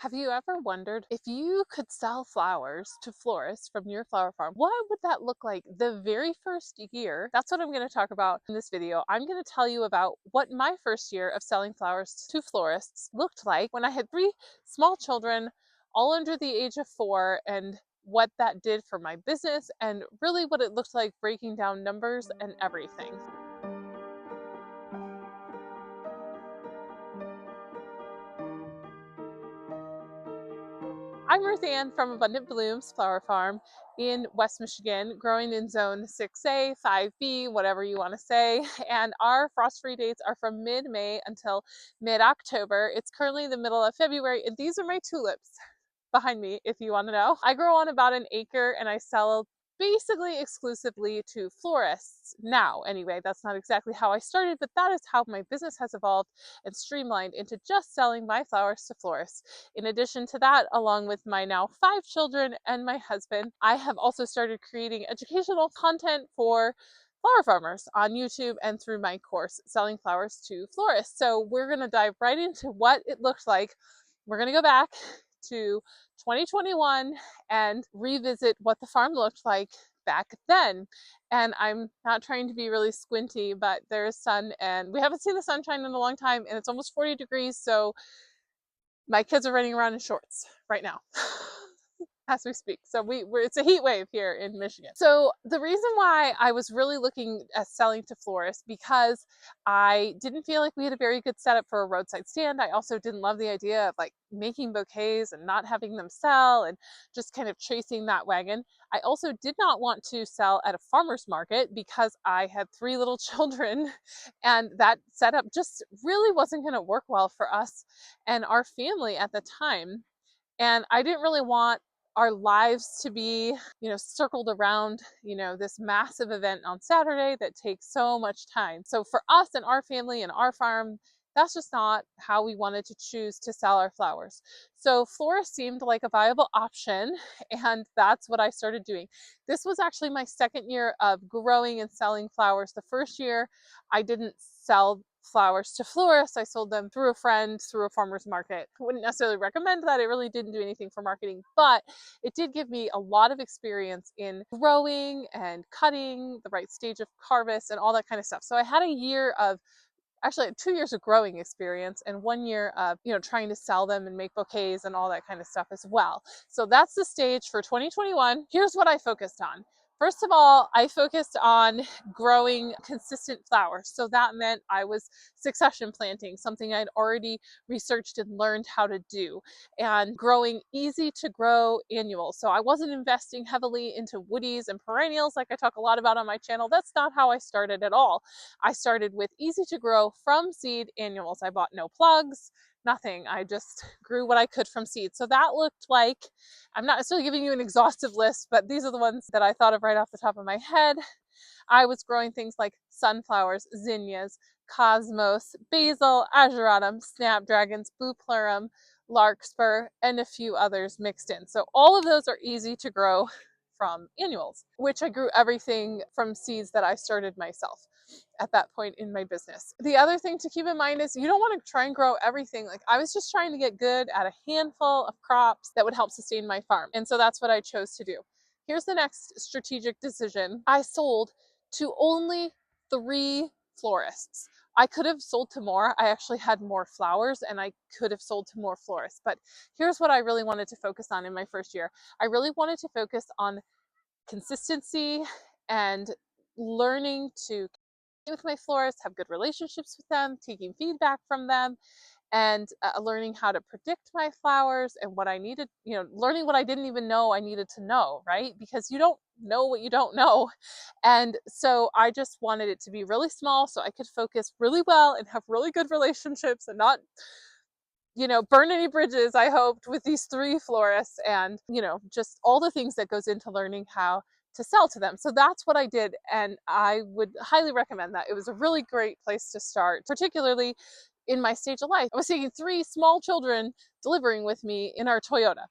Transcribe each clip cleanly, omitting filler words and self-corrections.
Have you ever wondered if you could sell flowers to florists from your flower farm, what would that look like the very first year? That's what I'm going to talk about in this video. I'm going to tell you about what my first year of selling flowers to florists looked like when I had three small children, all under the age of 4, and what that did for my business and really what it looked like breaking down numbers and everything. I'm Ruth Ann from Abundant Blooms Flower Farm in West Michigan, growing in zone 6A, 5B, whatever you want to say. And our frost-free dates are from mid-May until mid-October. It's currently the middle of February, and these are my tulips behind me, if you want to know. I grow on about an acre and I sell basically exclusively to florists now. Anyway, that's not exactly how I started, but that is how my business has evolved and streamlined into just selling my flowers to florists. In addition to that, along with my now 5 children and my husband, I have also started creating educational content for flower farmers on YouTube and through my course, Selling Flowers to Florists. So we're going to dive right into what it looked like. We're going to go back to 2021 and revisit what the farm looked like back then. And I'm not trying to be really squinty, but there's sun and we haven't seen the sunshine in a long time and it's almost 40 degrees. So my kids are running around in shorts right now. As we speak. So it's a heat wave here in Michigan. So the reason why I was really looking at selling to florists, because I didn't feel like we had a very good setup for a roadside stand. I also didn't love the idea of like making bouquets and not having them sell and just kind of chasing that wagon. I also did not want to sell at a farmer's market because I had 3 little children and that setup just really wasn't going to work well for us and our family at the time. And I didn't really want our lives to be, circled around, this massive event on Saturday that takes so much time. So for us and our family and our farm, that's just not how we wanted to choose to sell our flowers. So florist seemed like a viable option, and that's what I started doing. This was actually my second year of growing and selling flowers. The first year, I didn't sell flowers to florists. I sold them through a friend, through a farmer's market. I wouldn't necessarily recommend that. It really didn't do anything for marketing, but it did give me a lot of experience in growing and cutting, the right stage of harvest and all that kind of stuff. So I had a year of actually 2 years of growing experience and 1 year of trying to sell them and make bouquets and all that kind of stuff as well. So that's the stage for 2021. Here's what I focused on. First of all, I focused on growing consistent flowers. So that meant I was succession planting, something I'd already researched and learned how to do, and growing easy to grow annuals. So I wasn't investing heavily into woodies and perennials like I talk a lot about on my channel. That's not how I started at all. I started with easy to grow from seed annuals. I bought no plugs, nothing. I just grew what I could from seed. So that looked like, I'm not necessarily giving you an exhaustive list, but these are the ones that I thought of right off the top of my head. I was growing things like sunflowers, zinnias, cosmos, basil, ageratum, snapdragons, bupleurum, larkspur, and a few others mixed in. So all of those are easy to grow from annuals, which I grew everything from seeds that I started myself at that point in my business. The other thing to keep in mind is you don't want to try and grow everything. Like I was just trying to get good at a handful of crops that would help sustain my farm. And so that's what I chose to do. Here's the next strategic decision. I sold to only 3 florists. I could have sold to more. I actually had more flowers and I could have sold to more florists. But here's what I really wanted to focus on in my first year. I really wanted to focus on consistency and learning to with my florists, have good relationships with them, taking feedback from them, and learning how to predict my flowers and what I needed, learning what I didn't even know I needed to know, right? Because you don't know what you don't know. And so I just wanted it to be really small so I could focus really well and have really good relationships and not burn any bridges, I hoped, with these 3 florists and, just all the things that goes into learning how to sell to them. So that's what I did. And I would highly recommend that. It was a really great place to start, particularly in my stage of life. I was taking 3 small children delivering with me in our Toyota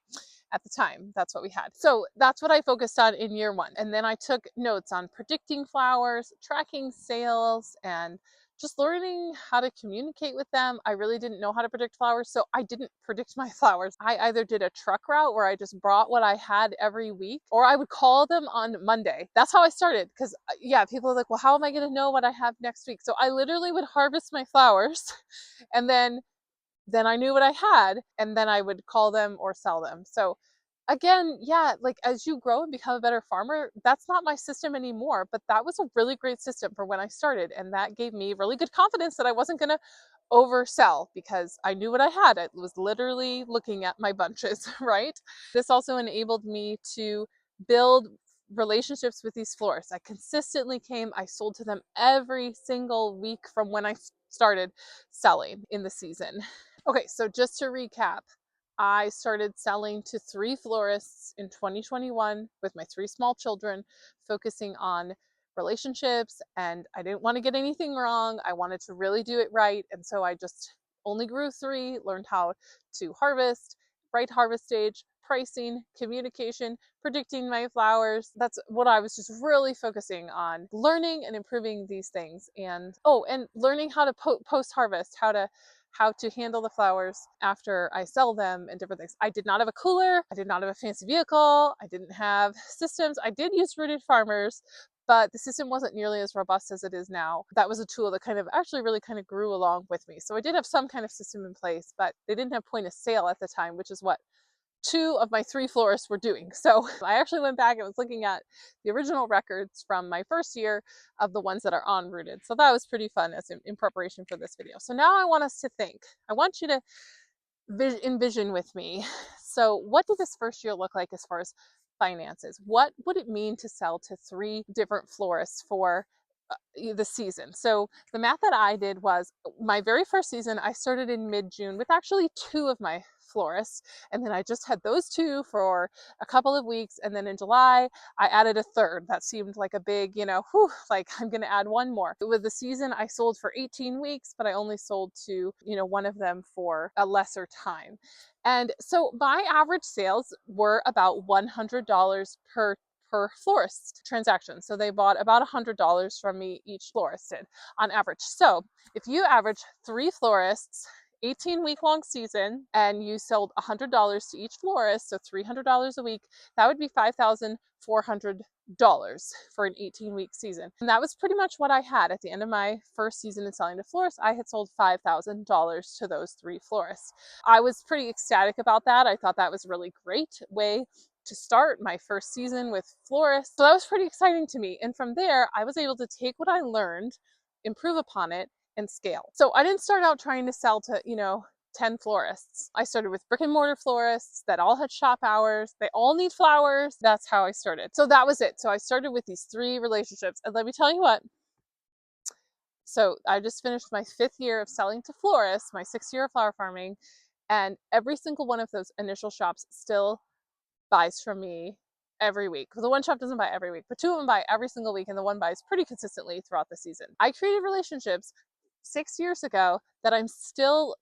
at the time. That's what we had. So that's what I focused on in year 1. And then I took notes on predicting flowers, tracking sales, and just learning how to communicate with them. I really didn't know how to predict flowers, so I didn't predict my flowers. I either did a truck route where I just brought what I had every week, or I would call them on Monday. That's how I started, because yeah, people are like, well, how am I going to know what I have next week? So I literally would harvest my flowers and then I knew what I had, and then I would call them or sell them. So again, yeah, like as you grow and become a better farmer, that's not my system anymore, but that was a really great system for when I started. And that gave me really good confidence that I wasn't going to oversell because I knew what I had. I was literally looking at my bunches, right? This also enabled me to build relationships with these florists. I consistently came, I sold to them every single week from when I started selling in the season. Okay, so just to recap, I started selling to 3 florists in 2021 with my 3 small children, focusing on relationships, and I didn't want to get anything wrong. I wanted to really do it right. And so I just only grew 3, learned how to harvest, right harvest stage, pricing, communication, predicting my flowers. That's what I was just really focusing on, learning and improving these things. And oh, and learning how to post harvest, how to handle the flowers after I sell them and different things. I did not have a cooler. I did not have a fancy vehicle. I didn't have systems. I did use Rooted Farmers, but the system wasn't nearly as robust as it is now. That was a tool that kind of actually really kind of grew along with me. So I did have some kind of system in place, but they didn't have point of sale at the time, which is what 2 of my 3 florists were doing. So I actually went back and was looking at the original records from my first year of the ones that are on Rooted. So that was pretty fun as in preparation for this video. So now I want us to think. I want you to envision with me. So what did this first year look like as far as finances? What would it mean to sell to 3 different florists for the season? So the math that I did was my very first season, I started in mid-June with actually 2 of my florists, and then I just had those 2 for a couple of weeks, and then in July I added a third. That seemed like a big, whew, like I'm gonna add one more. With the season I sold for 18 weeks, but I only sold to one of them for a lesser time. And so my average sales were about $100 per florist transaction. So they bought about $100 from me, each florist did on average. So if you average 3 florists, 18-week long season, and you sold $100 to each florist, so $300 a week, that would be $5,400 for an 18-week season. And that was pretty much what I had at the end of my first season in selling to florists. I had sold $5,000 to those 3 florists. I was pretty ecstatic about that. I thought that was a really great way to start my first season with florists. So that was pretty exciting to me. And from there, I was able to take what I learned, improve upon it, and scale. So I didn't start out trying to sell to, 10 florists. I started with brick and mortar florists that all had shop hours. They all need flowers. That's how I started. So that was it. So I started with these 3 relationships. And let me tell you what. So I just finished my 5th year of selling to florists, my 6th year of flower farming. And every single one of those initial shops still buys from me every week. The one shop doesn't buy every week, but 2 of them buy every single week, and the one buys pretty consistently throughout the season. I created relationships 6 years ago that I'm still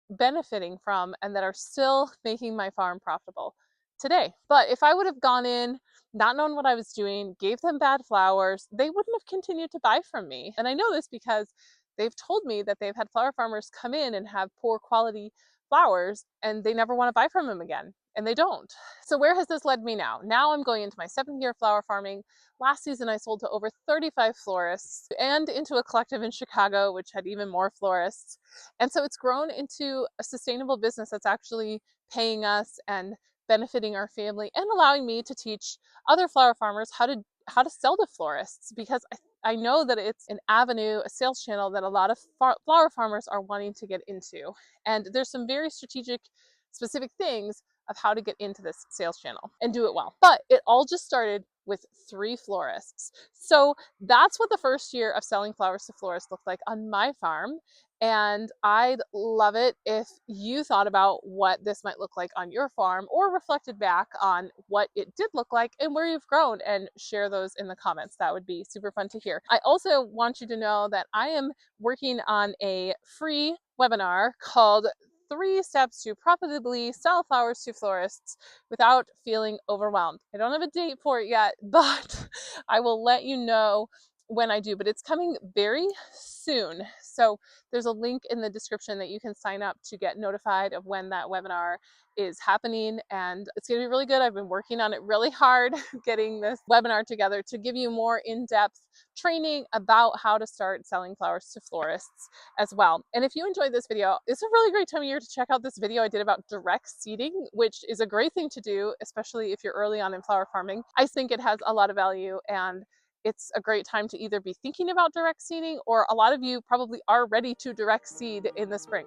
benefiting from and that are still making my farm profitable today. But if I would have gone in, not known what I was doing, gave them bad flowers, they wouldn't have continued to buy from me. And I know this because they've told me that they've had flower farmers come in and have poor quality flowers and they never want to buy from them again. And they don't. So where has this led me now? Now I'm going into my 7th year of flower farming. Last season I sold to over 35 florists and into a collective in Chicago, which had even more florists. And so it's grown into a sustainable business that's actually paying us and benefiting our family and allowing me to teach other flower farmers how to sell to florists, because I know that it's an avenue, a sales channel that a lot of flower farmers are wanting to get into. And there's some very strategic, specific things of how to get into this sales channel and do it well. But it all just started with 3 florists. So that's what the first year of selling flowers to florists looked like on my farm. And I'd love it if you thought about what this might look like on your farm, or reflected back on what it did look like and where you've grown, and share those in the comments. That would be super fun to hear. I also want you to know that I am working on a free webinar called 3 steps to profitably sell flowers to florists without feeling overwhelmed. I don't have a date for it yet, but I will let you know when I do, but it's coming very soon. So there's a link in the description that you can sign up to get notified of when that webinar is happening, and it's going to be really good. I've been working on it really hard getting this webinar together to give you more in-depth training about how to start selling flowers to florists as well. And if you enjoyed this video, it's a really great time of year to check out this video I did about direct seeding, which is a great thing to do, especially if you're early on in flower farming. I think it has a lot of value, and it's a great time to either be thinking about direct seeding, or a lot of you probably are ready to direct seed in the spring.